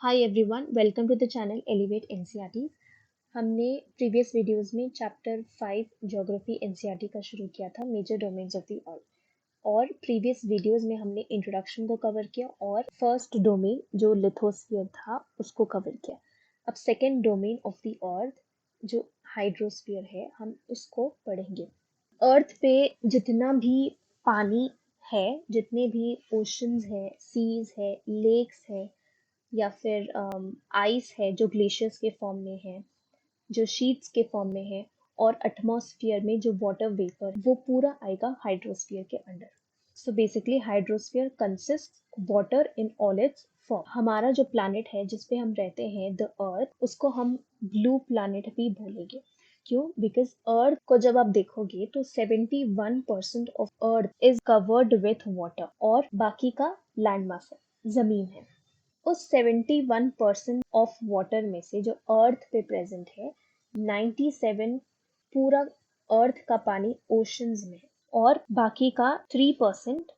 Hi everyone, welcome to the channel elevate NCERT. हमने previous videos में chapter 5 geography NCERT का शुरू किया था, major domains of the earth. और प्रीवियस वीडियोस में हमने इंट्रोडक्शन को कवर किया और फर्स्ट डोमेन जो लिथोस्फीयर था उसको कवर किया। अब सेकेंड डोमेन ऑफ द अर्थ जो हाइड्रोस्फीयर है, हम उसको पढ़ेंगे। अर्थ पे जितना भी पानी है, जितने भी ओशंस है, सीज है, लेक्स है या फिर आइस है जो ग्लेशियर्स के फॉर्म में है, जो शीट्स के फॉर्म में है, और एटमॉस्फेयर में जो वाटर वेपर, वो पूरा आएगा हाइड्रोस्फीयर के under. So basically hydrosphere consist water in all it's form. हमारा जो प्लैनेट है जिस पे हम रहते हैं, द अर्थ, उसको हम ब्लू प्लैनेट भी बोलेंगे। क्यों? बिकॉज अर्थ को जब आप देखोगे तो 71% of earth is covered with water और बाकी का लैंड मास है, जमीन है। उस 71% ऑफ वाटर में से जो अर्थ पे प्रेजेंट है, 97 पूरा अर्थ का पानी ओशंस में है और बाकी का 3%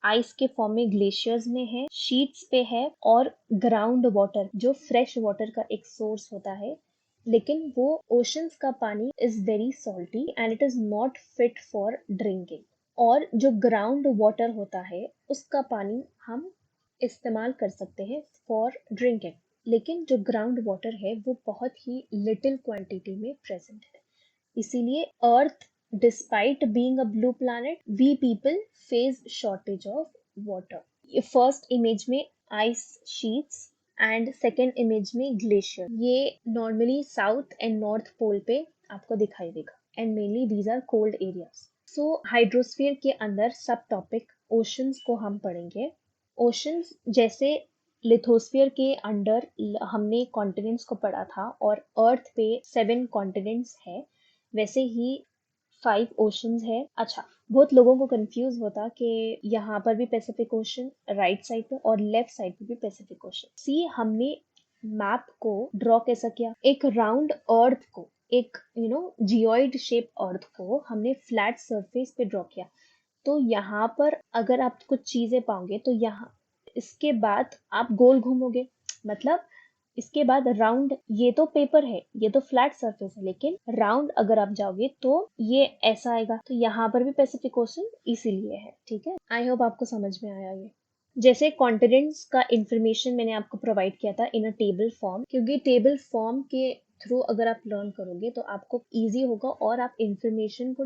आइस के फॉर्म में ग्लेशियर्स में है, शीट्स पे है, और ग्राउंड वाटर जो फ्रेश वाटर का एक सोर्स होता है, लेकिन वो ओशंस का पानी is very salty and it is not fit for drinking. और जो ग्राउंड वाटर होता है उसका पानी हम इस्तेमाल कर सकते हैं फॉर ड्रिंकिंग, लेकिन जो ग्राउंड वाटर है वो बहुत ही लिटिल क्वांटिटी में प्रेजेंट है। इसीलिए Earth, despite being a blue planet, we people face shortage of water. First image में ice sheets and second image में ग्लेशियर, ये normally south and north pole पे आपको दिखाई देगा and mainly these are cold areas. So hydrosphere के अंदर सब टॉपिक ओशंस को हम पढ़ेंगे। ओशंस जैसे लिथोस्फीयर के अंडर हमने कॉन्टिनेंट्स को पढ़ा था और अर्थ पे 7 कॉन्टिनेंट्स है, वैसे ही 5 ओशंस है। अच्छा, बहुत लोगों को कंफ्यूज होता कि यहाँ पर भी पैसिफिक ओशन राइट साइड पे और लेफ्ट साइड पे भी पैसिफिक ओशन। सी, हमने मैप को ड्रॉ कैसा किया, एक राउंड अर्थ को, एक जियोइड शेप अर्थ को हमने फ्लैट सरफेस पे ड्रॉ किया। तो यहाँ पर अगर आप कुछ चीजें पाओगे तो यहाँ इसके बाद आप गोल घूमोगे, मतलब इसके बाद राउंड, ये तो पेपर है, ये तो फ्लैट सरफेस है, लेकिन राउंड अगर आप जाओगे तो ये ऐसा आएगा। तो यहाँ पर भी पैसिफिक ओशन इसीलिए है। ठीक है, आई होप आपको समझ में आया ये। जैसे कॉन्टिनेंट्स का इंफॉर्मेशन मैंने आपको प्रोवाइड किया था इन अ टेबल फॉर्म, क्योंकि टेबल फॉर्म के थ्रू अगर आप लर्न करोगे तो आपको इजी होगा और आप इंफॉर्मेशन को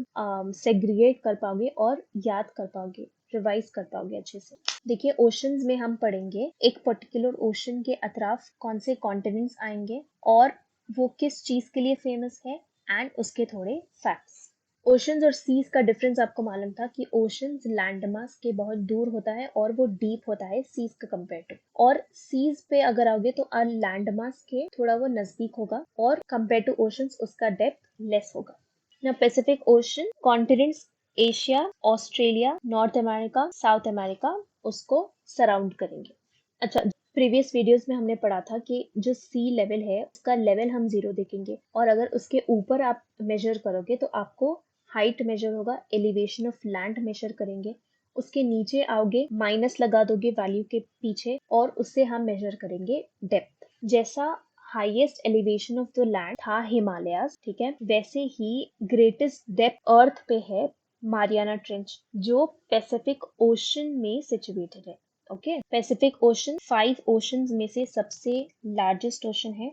सेग्रीगेट कर पाओगे और याद कर पाओगे, रिवाइज कर पाओगे अच्छे से। देखिए, ओशंस में हम पढ़ेंगे एक पर्टिकुलर ओशन के अतराफ कौन से कॉन्टिनेंट्स आएंगे और वो किस चीज के लिए फेमस है एंड उसके थोड़े फैक्ट्स। ओशंस और सीज का डिफरेंस आपको मालूम था कि ओशंस लैंड मास के बहुत दूर होता है और वो डीप होता है सीज का कंपेयर टू, और सीज पे अगर आओगे तो लैंड मास के थोड़ा वो नजदीक होगा और कंपेयर टू ओशंस उसका डेप्थ लेस होगा। ना Pacific ocean continents Asia, Australia, north America, south America उसको सराउंड करेंगे। अच्छा, प्रीवियस वीडियोस में हमने पढ़ा था कि जो सी लेवल है उसका लेवल हम 0 देखेंगे और अगर उसके ऊपर आप मेजर करोगे तो आपको हाइट मेजर होगा, एलिवेशन ऑफ लैंड मेजर करेंगे। उसके नीचे आओगे, माइनस लगा दोगे वैल्यू के पीछे और उससे हम मेजर करेंगे डेप्थ। जैसा highest elevation of the land था हिमालयाज, ठीक है, वैसे ही ग्रेटेस्ट डेप्थ अर्थ पे है मारियाना ट्रेंच, जो पैसिफिक ओशन में सिचुएटेड है। ओके, पैसिफिक ओशन 5 ओशंस में से सबसे लार्जेस्ट ओशन है।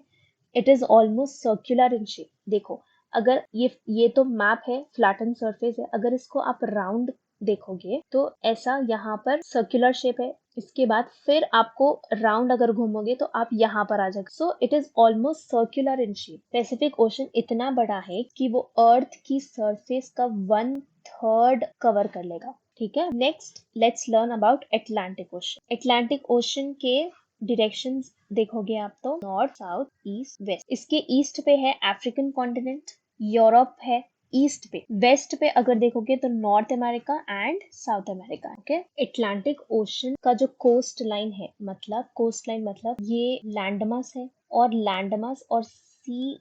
It is almost circular in shape. देखो, अगर ये तो मैप है, फ्लैटन सरफेस है, अगर इसको आप राउंड देखोगे तो ऐसा यहाँ पर सर्कुलर शेप है, इसके बाद फिर आपको राउंड अगर घूमोगे तो आप यहाँ पर आ जाओगे। So it is almost circular in shape. Pacific ocean इतना बड़ा है कि वो अर्थ की सरफेस का 1/3 कवर कर लेगा। ठीक है, next let's learn about Atlantic ocean. Atlantic ocean के डायरेक्शंस देखोगे आप तो नॉर्थ, साउथ, ईस्ट, वेस्ट। इसके ईस्ट पे है अफ्रीकन कॉन्टिनेंट, यूरोप है ईस्ट पे, वेस्ट पे अगर देखोगे तो north America and south America. Okay, Atlantic ocean का जो कोस्ट लाइन है, मतलब कोस्ट लाइन मतलब ये लैंडमास है, और लैंडमास और सी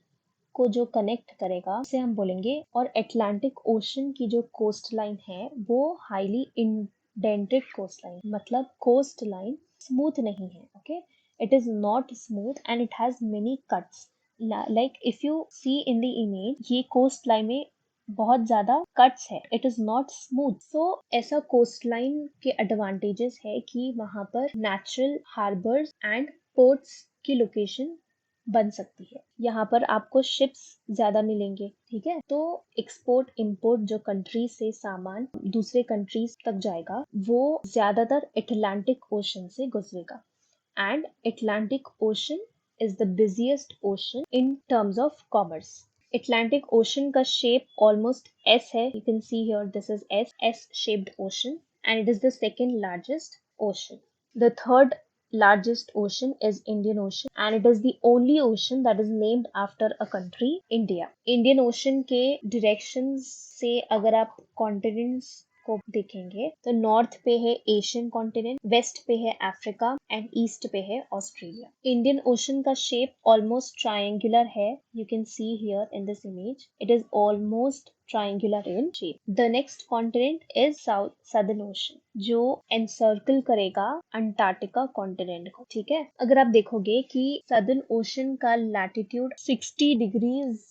को जो कनेक्ट करेगा उसे हम बोलेंगे। और एटलांटिक ओशन की जो कोस्ट लाइन है वो हाईली इंडेंटेड कोस्ट लाइन, मतलब कोस्ट लाइन स्मूथ नहीं है। Okay, It is not smooth and it has many cuts. Like if you see in the image, ये कोस्ट लाइन में बहुत ज्यादा कट्स है. It is not smooth. So ऐसा coast line के एडवांटेजेस है कि वहां पर नेचुरल हार्बर्स एंड पोर्ट्स की लोकेशन बन सकती है. यहाँ पर आपको शिप्स ज्यादा मिलेंगे. ठीक है, तो एक्सपोर्ट इंपोर्ट जो कंट्री से सामान दूसरे कंट्रीज तक जाएगा वो ज्यादातर अटलांटिक ओशन से गुजरेगा. And Atlantic ocean is the busiest ocean in terms of commerce. Atlantic Ocean का shape almost S है. You can see here this is S-shaped ocean, and it is the second largest ocean. The third largest ocean is Indian Ocean, and it is the only ocean that is named after a country, India. Indian Ocean के directions से अगर आप continents को देखेंगे तो north पे है Asian continent, waste पे है अफ्रीका एंड ईस्ट पे है ऑस्ट्रेलिया. इंडियन ओशन का शेप ऑलमोस्ट ट्रायंगुलर है. You can see here in this image it is almost triangular in shape. The next continent is southern ocean जो encircle करेगा Antarctica continent को. ठीक है, अगर आप देखोगे कि सदर्न ओशन का लैटिट्यूड 60 डिग्रीज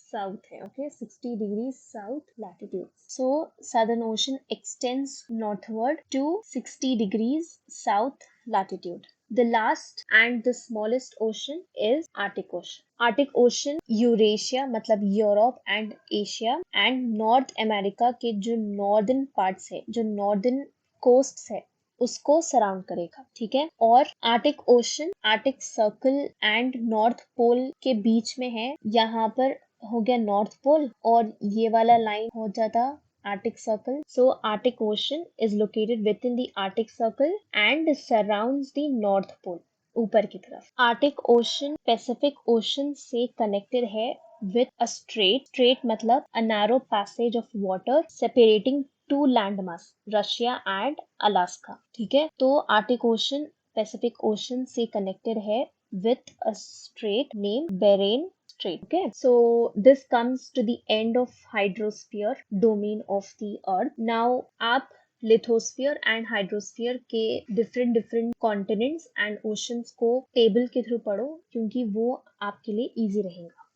south है. Okay, 60 degrees south latitude. So southern ocean extends northward to 60 degrees south latitude. The last and the smallest ocean is Arctic Ocean. Arctic Ocean Eurasia मतलब Europe and Asia and North America के जो northern parts है, जो northern coast है, उसको surround करेगा. ठीक है, और arctic ocean arctic circle and north pole के बीच में है. यहाँ पर हो गया नॉर्थ पोल और ये वाला लाइन हो जाता Arctic Circle. So Arctic Ocean is located within the Arctic circle and surrounds the North Pole ऊपर की तरफ. आर्टिक ओशन पैसिफिक ओशन से कनेक्टेड है विद अ स्ट्रेट मतलब a narrow passage of water separating two land mass, Russia and Alaska. ठीक है, तो Arctic Ocean Pacific Ocean से कनेक्टेड है with a strait named Bering Strait. Okay, so this comes to the end of hydrosphere domain of the earth. Now आप lithosphere and hydrosphere के different continents and oceans को table के through पढ़ो क्योंकि वो आपके लिए इजी रहेगा.